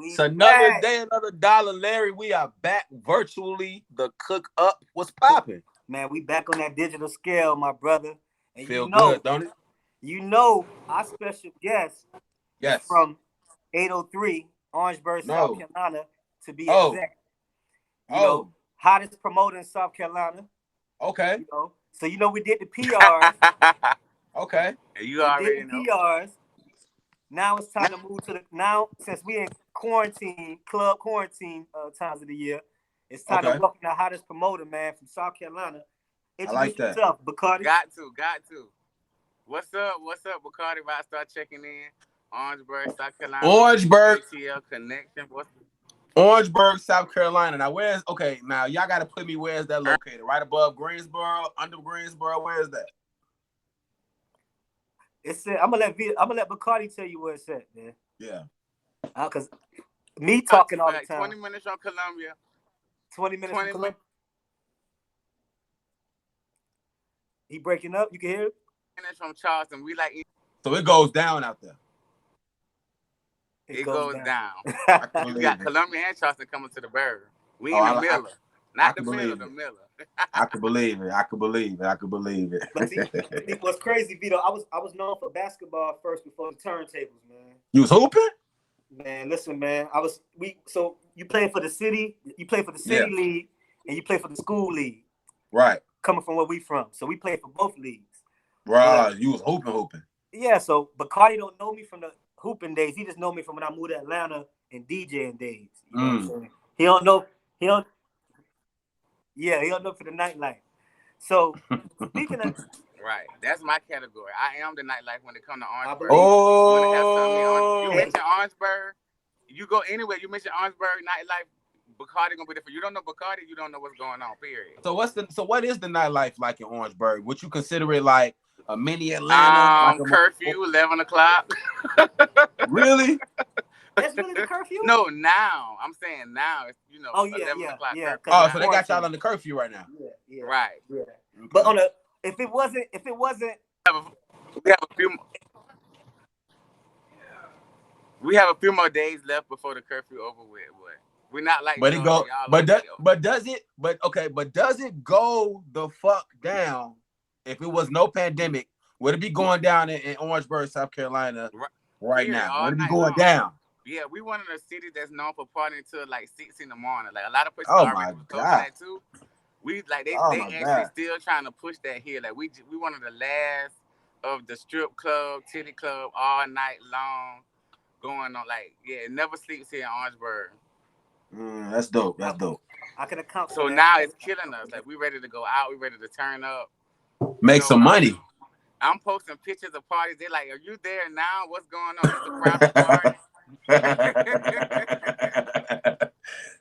It's another day, another dollar, Larry. We are back virtually. The cook up was popping. Man, we back on that digital scale, my brother. And Feel good, don't it? You know, our special guest is from 803 Orangeburg, South Carolina, to be exact. You know, hottest promoter in South Carolina. Okay. You know, so we did the PRs. Okay. You already know. PRs. Now it's time to move to since we in club quarantine times of the year, it's time to welcome the hottest promoter, man, from South Carolina. Introduce yourself, Barcardi. Got to. What's up, Barcardi? Rockstarr checking in. Orangeburg, South Carolina. Orangeburg. ATL connection. Orangeburg, South Carolina. Now, now y'all got to put me, where's that located? Right above Greensboro, under Greensboro, where is that? It's I'm gonna let Barcardi tell you where it's at, man. Yeah. Cause me talking all the time. 20 minutes from Columbia. 20 minutes from Columbia. He breaking up. You can hear it. Minutes from Charleston. So it goes down out there. It goes down. You got Columbia and Charleston coming to the burger. We in the Miller. Not the Miller, the Miller. I could believe it. But see, what's crazy, Vito? I was known for basketball first before the turntables, man. You was hooping? Man, listen, man. So you played for the city, league, and you played for the school league. Right. Coming from where we from. So we played for both leagues. Right. You was hooping. Yeah, so Barcardi don't know me from the hooping days. He just know me from when I moved to Atlanta and DJing days. You know what I'm saying? He don't know for the nightlife. So speaking of right, that's my category. I am the nightlife when it comes to Orangeburg. Oh, you mentioned Orangeburg. You go anywhere. You mention Orangeburg nightlife. Bacardi gonna be there. You don't know Bacardi, you don't know what's going on. Period. So what is the nightlife like in Orangeburg? Would you consider it like a mini Atlanta? Curfew, 11 o'clock. Really? That's really the curfew? No, now. I'm saying now. It's, 11 o'clock. Yeah. So they got y'all on the curfew right now. Yeah. Right. Yeah. Okay. But if it wasn't, we have a few more days left before the curfew over with. We're not like. But does it go the fuck down if it was no pandemic? Would it be going down in Orangeburg, South Carolina right now? Would it be going down? Yeah, we one of the cities that's known for partying till like 6 in the morning. Like a lot of places already told that too. We like they actually still trying to push that here. Like we one of the last of the strip club, titty club all night long going on. Like it never sleeps here in Orangeburg. That's dope. I can account. So now it's killing us. Like we ready to go out. We ready to turn up. Make some money. I'm posting pictures of parties. They're like, "Are you there now? What's going on? It's a private party."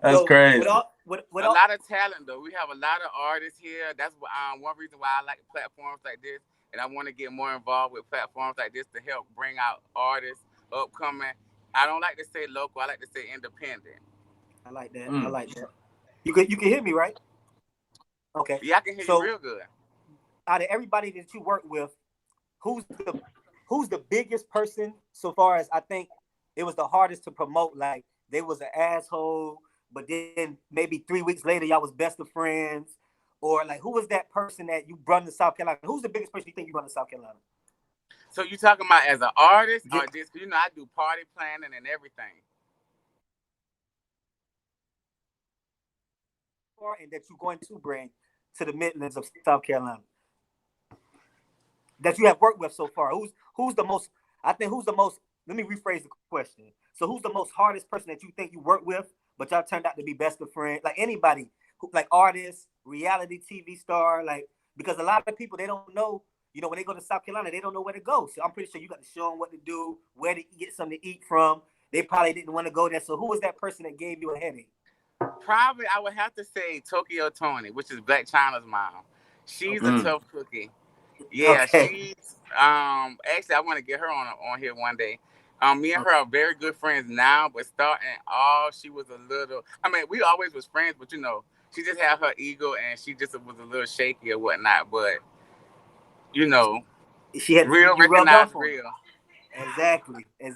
That's crazy. With a lot of talent, though. We have a lot of artists here. That's one reason why I like platforms like this, and I want to get more involved with platforms like this to help bring out artists upcoming. I don't like to say local. I like to say independent. I like that. You can hear me, right? Okay. Yeah, I can hear you real good. Out of everybody that you work with, who's the biggest person so far as I think it was the hardest to promote? Like they was an asshole, but then maybe 3 weeks later y'all was best of friends, or like who was that person that you brought to South Carolina? Who's the biggest person you think you brought to South Carolina? So you talking about as an artist or just I do party planning and everything. And that you're going to bring to the Midlands of South Carolina that you have worked with so far. Who's the most? Let me rephrase the question. So who's the most hardest person that you think you work with, but y'all turned out to be best of friends? Like anybody, like artists, reality TV star, like because a lot of people they don't know. When they go to South Carolina, they don't know where to go. So I'm pretty sure you got to show them what to do, where to get something to eat from. They probably didn't want to go there. So who was that person that gave you a headache? Probably, I would have to say Tokyo Tony, which is Black China's mom. She's a tough cookie. Yeah, she's actually I want to get her on here one day. Me and her are very good friends now, but starting off, she was a little. I mean, we always was friends, but she just had her ego and she just was a little shaky or whatnot. But she had real recognized real. Exactly. Who's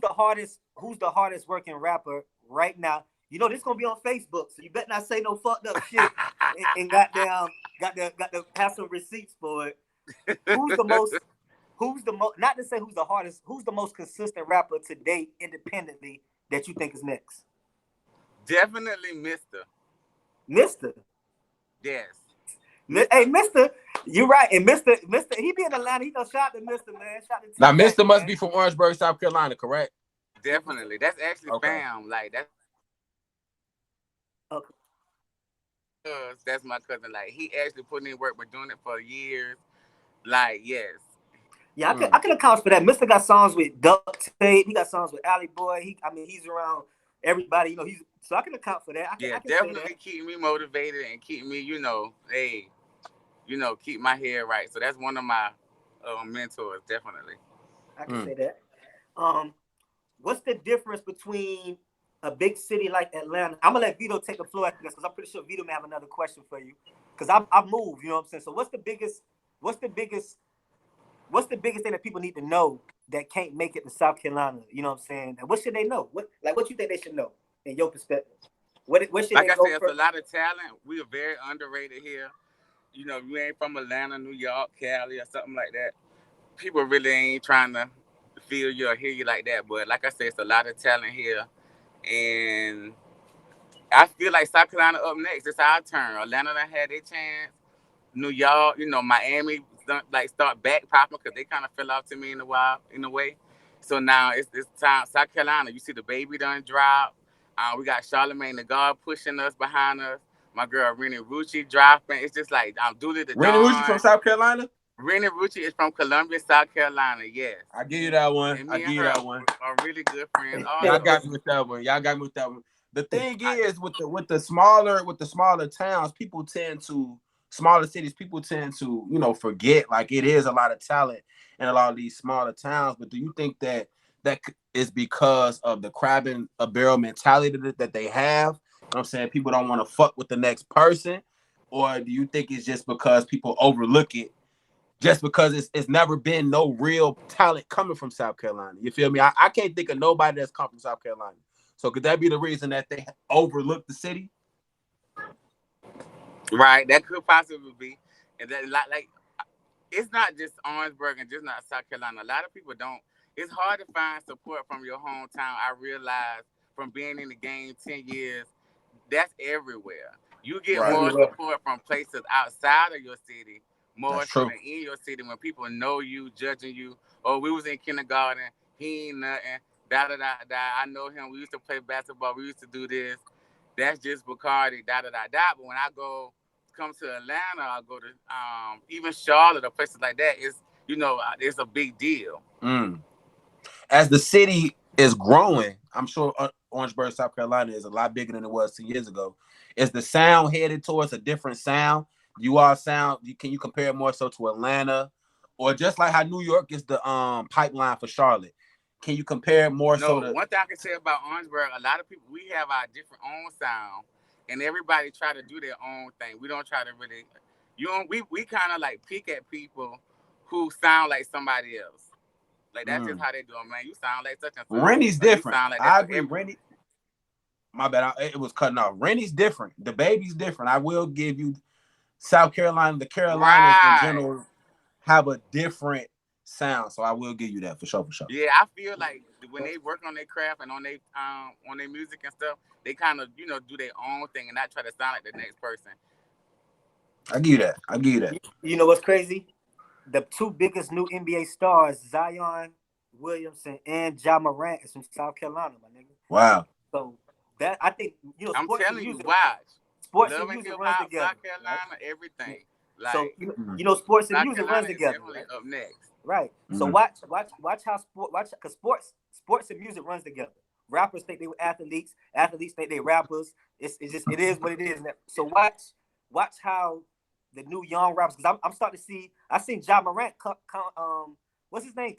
the hardest working rapper right now? You know this gonna be on Facebook, so you better not say no fucked up shit and goddamn got to have some receipts for it. Who's the most not to say who's the hardest, who's the most consistent rapper to date independently that you think is next? Definitely Mr. Mr. Yes. Hey, Mr. You're right. And Mr. He be in Atlanta. He done shot to Mr. Man. Shot to now, Mr. must be from Orangeburg, South Carolina, correct? Definitely. That's actually fam. Like that's that's my cousin. Like he actually put in work, been doing it for years. Like, yes. Yeah, I can account for that. Mr. got songs with Duct Tape. He got songs with Alley Boy. He's around everybody. You know, so I can account for that. I can definitely keep me motivated and keep me, keep my head right. So that's one of my mentors, definitely. I can say that. What's the difference between a big city like Atlanta? I'm gonna let Vito take the floor after this because I'm pretty sure Vito may have another question for you. Because I moved, you know what I'm saying? So what's the biggest thing that people need to know that can't make it to South Carolina? You know what I'm saying? And what should they know? What you think they should know in your perspective? What should like they I go said, for? it's a lot of talent. We are very underrated here. You know, you ain't from Atlanta, New York, Cali, or something like that. People really ain't trying to feel you or hear you like that. But like I said, it's a lot of talent here. And I feel like South Carolina up next. It's our turn. Atlanta done had their chance. New York, Miami start back popping because they kind of fell off to me in a way. So now it's time. South Carolina, you see the baby done drop. We got Charlamagne the God pushing us behind us. My girl Rennie Rucci dropping. It's just like I'm Dooley the Rennie Rucci from South Carolina. Rennie Rucci is from Columbia, South Carolina. Yes, I give you that one. And me and her are really good friends. Y'all got me with that one. The thing is, with the smaller towns, smaller cities, people tend to forget like it is a lot of talent in a lot of these smaller towns. But do you think that is because of the crabbing a barrel mentality that they have? You know what I'm saying, people don't want to fuck with the next person, or do you think it's just because people overlook it? Just because it's never been no real talent coming from South Carolina. You feel me? I can't think of nobody that's come from South Carolina. So could that be the reason that they overlook the city? Right, that could possibly be. And that like it's not just Orangeburg and just not South Carolina. A lot of people don't. It's hard to find support from your hometown. I realize from being in the game 10 years, that's everywhere. You get more support from places outside of your city, more so than in your city when people know you, judging you. Oh, we was in kindergarten, he ain't nothing, da-da-da-da. I know him, we used to play basketball, we used to do this. That's just Barcardi, da-da-da-da. But when I come to Atlanta, I go to even Charlotte or places like that, it's a big deal. As the city is growing, I'm sure Orangeburg, South Carolina is a lot bigger than it was 2 years ago. Is the sound headed towards a different sound? Can you compare it more so to Atlanta, or just like how New York is the pipeline for Charlotte? Can you compare it more so to? One thing I can say about Orangeburg, a lot of people, we have our different own sound, and everybody try to do their own thing. We don't try to really, we kind of like pick at people who sound like somebody else. Like that's just how they do it, man. You sound like such and such. Rennie's different. I agree. Rennie. My bad. It was cutting off. Rennie's different. The baby's different. I will give you South Carolina. The Carolinas in general have a different sound, so I will give you that for sure. Yeah, I feel like when they work on their craft and on their music and stuff, they kind of do their own thing and not try to sound like the next person. I give you that. You know what's crazy? The two biggest new NBA stars, Zion Williamson and Ja Morant, is from South Carolina, my nigga. Wow. So that I think I'm telling you, watch. Sports and music runs together. South Carolina, right? Everything. Like, so sports and music runs together. Right? Up next. Right. So watch how because sports and music runs together. Rappers think they were athletes. Athletes think they rappers. It is what it is. So watch how the new young rappers, because I'm starting to see. I seen Ja Morant. What's his name?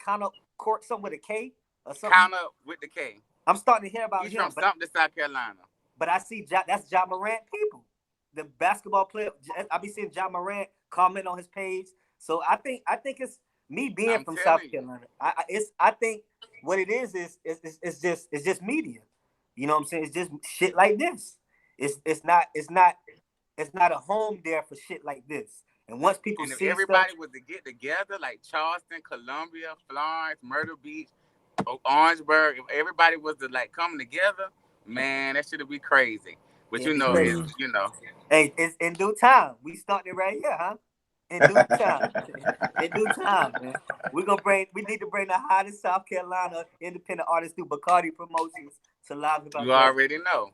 Court something with a K or something. With the K. I'm starting to hear about him. He's from something to South Carolina. But I see that's Ja Morant people. The basketball player. I be seeing Ja Morant comment on his page. So I think it's me being from South Carolina. I think what it is it's just media. You know what I'm saying? It's just shit like this. It's not a home there for shit like this. And once people see everybody was to get together, like Charleston, Columbia, Florence, Myrtle Beach, Orangeburg, if everybody was to like come together, man, that should be crazy. But you know, hey, it's in due time. We started right here, huh? In due time. In due time, man. We need to bring the hottest South Carolina independent artists through Barcardi Promotions to Live Hip Hop. You already know.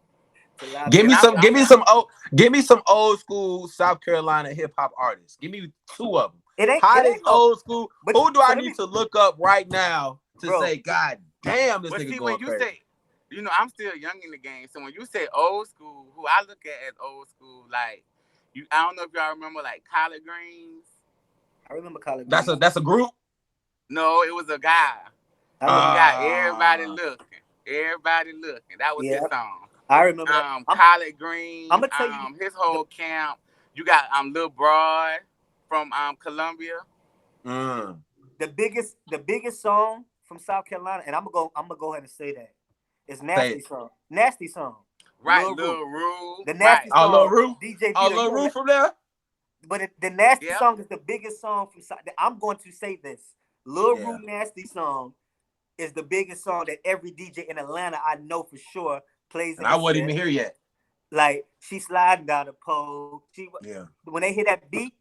Give me some old school South Carolina hip hop artists. Give me 2 of them. Old school. Who do I need to look up right now to say, God damn, this nigga going crazy? Say, I'm still young in the game, so when you say old school, who I look at as old school, like I don't know if y'all remember like Collard Greens. I remember Collard Greens. That's a group. No, it was a guy. He got everybody looking. Everybody looking. That was his song. I remember Collard Greens. I'm gonna tell you his whole camp. You got Lil Broad from Columbia. The biggest song from South Carolina, and I'm gonna go ahead and say that. It's Nasty Song. Nasty Song. Right, Lil Rue. The Nasty song. Lil Rue. DJ Vito. Lil Rue from there. But the Nasty song is the biggest song from South. I'm going to say this. Lil Rue Nasty Song is the biggest song that every DJ in Atlanta I know for sure plays. And I wasn't even here yet. Like, she sliding down the pole. When they hear that beat,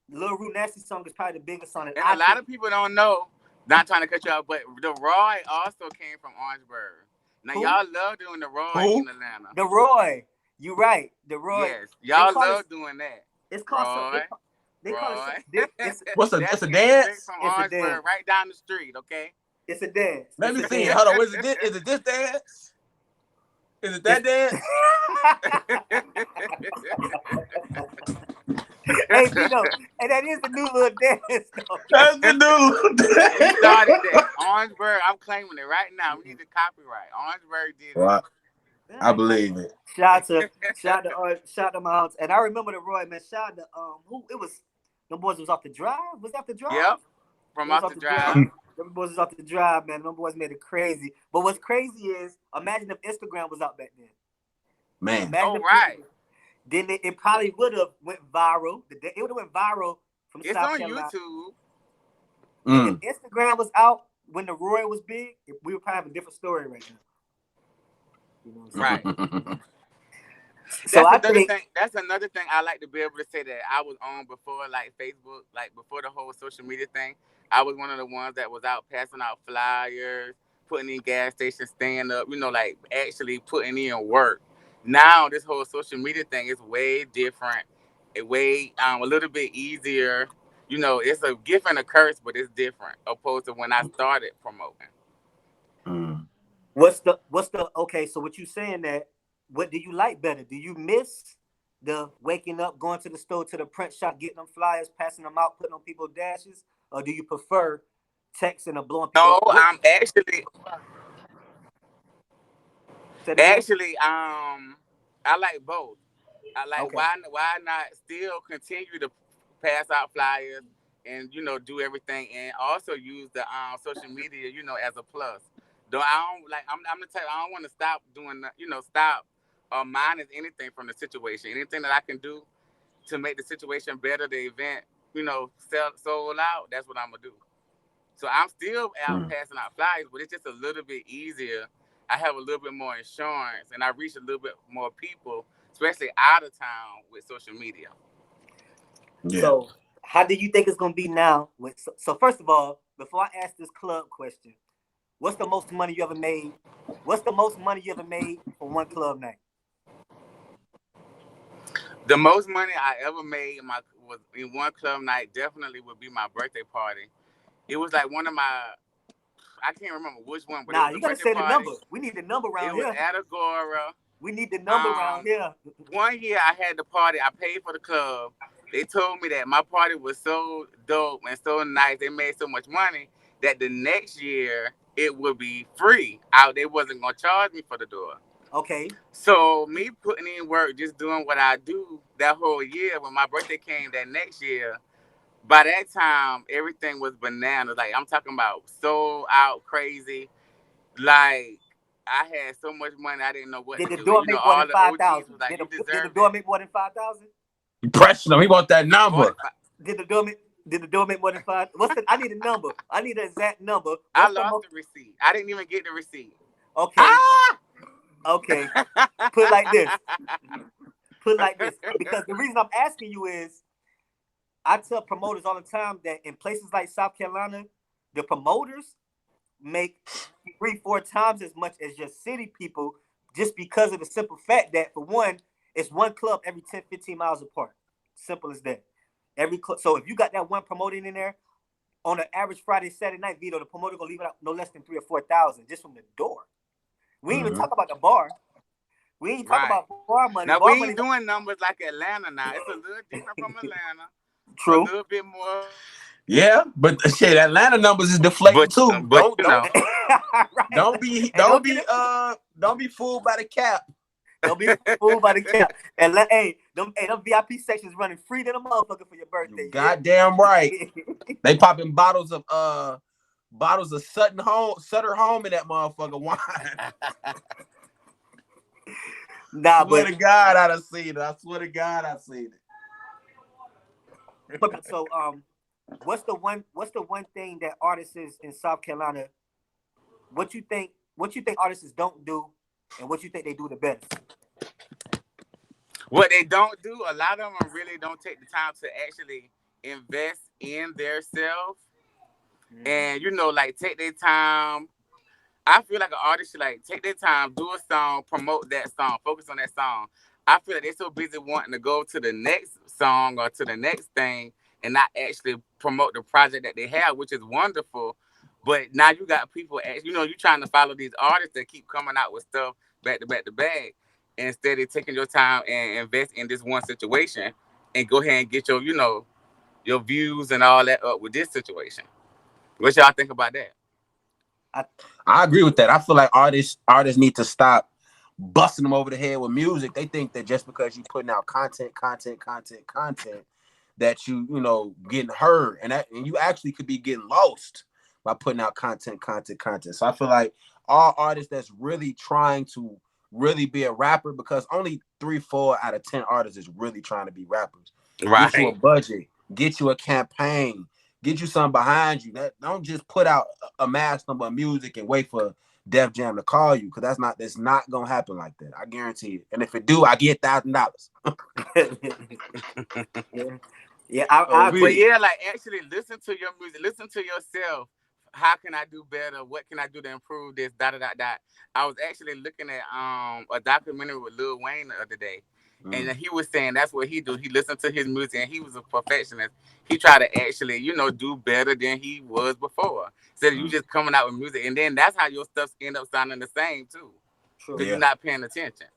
Lil Rue Nasty Song is probably the biggest song. And a lot of people don't know, not trying to cut you out, but the Roy also came from Orangeburg. Now, y'all love doing the Roy in Atlanta. The Roy. You're right. The Roy. Yes. Y'all love doing that. It's called Roy. It's a dance? From Orangeburg, right down the street, okay? It's a dance. Let me see. Hold on. Is it this dance? Is it that dance? Hey, and that is the new little dance. That's the new little dance. We started that. Orangeburg, I'm claiming it right now. We need the copyright. Orangeburg did it. I believe it. Shout to my house. And I remember the Roy, man. Shout out to who it was. Them boys was off the drive. Was that the drive? Yep. From off the drive. Them boys was off the drive, man. Them boys made it crazy. But what's crazy is, imagine if Instagram was out back then. Man. Right. Then it probably would have went viral. It would have went viral from South Carolina. It's on If YouTube. Instagram was out when the Roy was big, we would probably have a different story right now. You know what I'm saying? So that's another thing I like to be able to say that I was on before, like Facebook, like before the whole social media thing. I was one of the ones that was out passing out flyers, putting in gas stations, staying up, like actually putting in work. Now this whole social media thing is way different, a little bit easier. It's a gift and a curse, but it's different opposed to when I started promoting. What's the okay? So what you saying that? What do you like better? Do you miss the waking up, going to the store, to the print shop, getting them flyers, passing them out, putting on people's dashes, or do you prefer texting or blowing people? No, I'm actually, I like both. I like why not still continue to pass out flyers and do everything, and also use the social media as a plus. Though I'm gonna tell you, I don't want to stop doing stop minus anything from the situation. Anything that I can do to make the situation better, the event sold out, that's what I'm gonna do. So I'm still out passing out flyers, but it's just a little bit easier. I have a little bit more insurance, and I reach a little bit more people, especially out of town, with social media. Yeah. So how do you think it's gonna be now? So first of all, before I ask this club question, what's the most money you ever made? What's the most money you ever made for one club night? The most money I ever made was in one club night definitely would be my birthday party. It was like one of my, I can't remember which one, but you gotta say the number. We need the number around here. It was at Agora. We need the number around here. One year I had the party. I paid for the club. They told me that my party was so dope and so nice. They made so much money that the next year it would be free. They wasn't gonna charge me for the door. Okay. So me putting in work, just doing what I do that whole year, when my birthday came that next year, by that time, everything was bananas. Like I'm talking about sold out crazy. Like I had so much money, I didn't know what Did to the do. And, door you know, make more than all the OGs 5,000? was like, "You Did the deserve door that." make more than 5,000? You pressing him. He want that number. 45. Did the door make more than 5? What's the? I need a number. I need an exact number. I What's the lost most? the receipt. I didn't even get the receipt. Okay, Ah! okay. Put it like this. Put it like this. Because the reason I'm asking you is, I tell promoters all the time that in places like South Carolina, the promoters make 3-4 times as much as your city people, just because of the simple fact that, for one, it's one club every 10-15 miles apart. Simple as that. Every club. So if you got that one promoting in there on an average Friday, Saturday night, Vito, the promoter gonna leave it out no less than 3,000 or 4,000 just from the door. We ain't even talk about the bar. We ain't talk about bar money. Now, bar we money. ain't doing numbers like Atlanta now. It's a little different from Atlanta. True. A little bit more. Yeah, but shit, Atlanta numbers is deflating too. But you know. Don't be fooled by the cap. Don't be fooled by the cap. And them VIP sections running free to the motherfucker for your birthday. Goddamn right. They popping bottles of Sutter Home in that motherfucker wine. Nah, swear to God, I done seen it. I swear to God, I seen it. So what's the one thing that artists in South Carolina, what you think artists don't do, and what you think they do the best? What they don't do, a lot of them really don't take the time to actually invest in their self. And you know, like, take their time. I feel like an artist should, like, take their time, do a song, promote that song, focus on that song. I feel like they're so busy wanting to go to the next song or to the next thing and not actually promote the project that they have, which is wonderful. But now you got people, you're trying to follow these artists that keep coming out with stuff back to back to back, instead of taking your time and invest in this one situation and go ahead and get your views and all that up with this situation. What y'all think about that? I agree with that. I feel like artists need to stop busting them over the head with music. They think that just because you putting out content, that you getting heard, and you actually could be getting lost by putting out content. So I feel like all artists that's really trying to really be a rapper, because only 3-4 out of 10 artists is really trying to be rappers. Right. Get you a budget, get you a campaign, get you something behind you. Don't just put out a mass number of music and wait for Def Jam to call you, because that's not gonna happen like that. I guarantee it. And if it do, I get $1,000. Yeah, I agree. But yeah, like, actually listen to your music, listen to yourself. How can I do better? What can I do to improve this? I was actually looking at a documentary with Lil Wayne the other day, and he was saying that's what he do. He listened to his music, and he was a perfectionist. He tried to actually, do better than he was before. Instead of you just coming out with music, and then that's how your stuff end up sounding the same too, because you're not paying attention.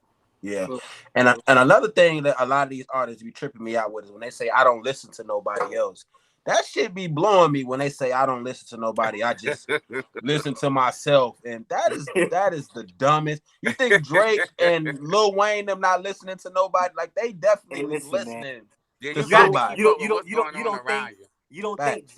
Yeah. And another thing that a lot of these artists be tripping me out with is when they say I don't listen to nobody else. That shit be blowing me when they say I don't listen to nobody. I just listen to myself. And that is the dumbest. You think Drake and Lil Wayne them not listening to nobody? Like, they definitely listening to somebody. You don't think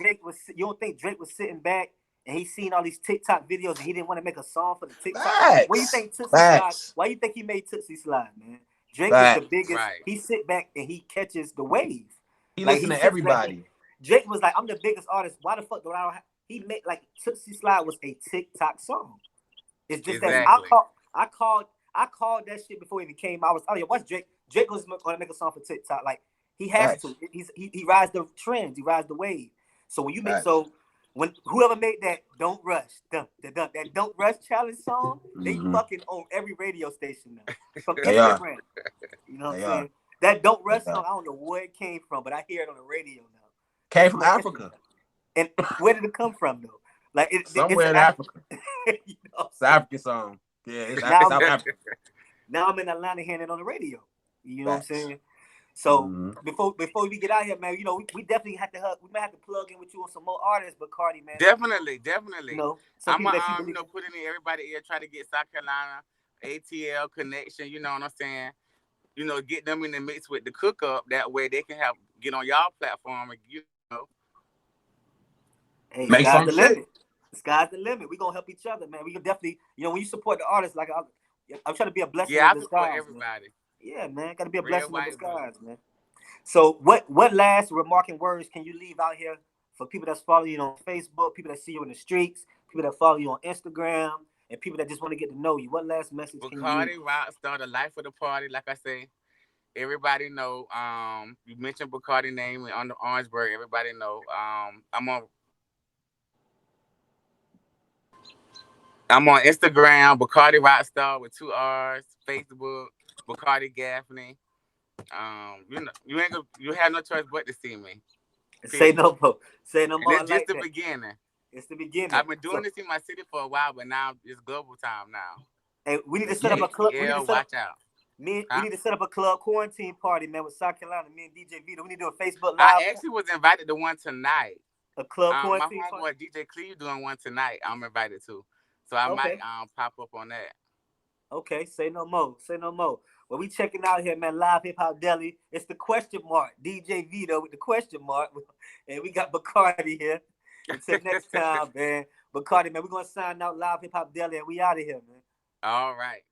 Drake was sitting back and he seen all these TikTok videos and he didn't want to make a song for the TikTok? What do you think Tootsie Slide? Why you think he made Tootsie Slide, man? Drake is the biggest. Right. He sit back and he catches the wave. He listen to everybody. Drake was like, I'm the biggest artist. Why the fuck do I don't have? He made, like, Tootsie Slide was a TikTok song. It's just that I called that shit before it even came out. I was telling you, what's Drake? Drake was going to make a song for TikTok. Like, he has to. He rides the trends. He rides the wave. So when you make when whoever made that Don't Rush, that Don't Rush challenge song, they fucking own every radio station now. From Instagram. You know what I'm saying? That Don't Rush song, I don't know where it came from, but I hear it on the radio now. Came from Africa. And where did it come from, though? Like, somewhere in Africa. It's an African song. Yeah, it's South Africa. Now I'm in Atlanta hearing it on the radio. You know what I'm saying? So before we get out here, man, we definitely have to we might have to plug in with you on some more artists, Barcardi, man. Definitely. I'm putting in everybody here, try to get South Carolina, ATL connection, you know what I'm saying? Get them in the mix with the cook up. That way they can get on y'all platform and Hey, Make sky's some the shit. limit. Sky's the limit. We gonna help each other, man. We can definitely, when you support the artists, like I'm trying to be a blessing in I disguise. support everybody. Man. Yeah, man, gotta be a Red, blessing in white, disguise, blue. man. So, what last remarking words can you leave out here for people that's following you on Facebook, people that see you in the streets, people that follow you on Instagram, and people that just want to get to know you? What last message can you Barcardi, leave? Rockstarr, the life of the party. Like I say, everybody know. You mentioned Barcardi name on the Orangeburg. Everybody know. I'm on Instagram, Barcardi Rockstarr with 2 R's. Facebook, Barcardi Gaffney. You have no choice but to see me. Say no more. Say no And more. that's just Like the that. beginning. It's the beginning. I've been doing this in my city for a while, but now it's global time now. Hey, we need to set up a club. Watch out. We need to set up a club quarantine party, man, with South Carolina. Me and DJ Vito. We need to do a Facebook Live. I actually was invited to one tonight. A club My quarantine homeboy party. DJ Cleve doing one tonight. I'm invited to, so I might pop up on that. Okay, say no more. Say no more. Well, we checking out here, man. Live Hip Hop Daily. It's the question mark. DJ Vito with the question mark, and we got Barcardi here. Until next time, man. Barcardi, man, we're gonna sign out Live Hip Hop Daily, and we out of here, man. All right.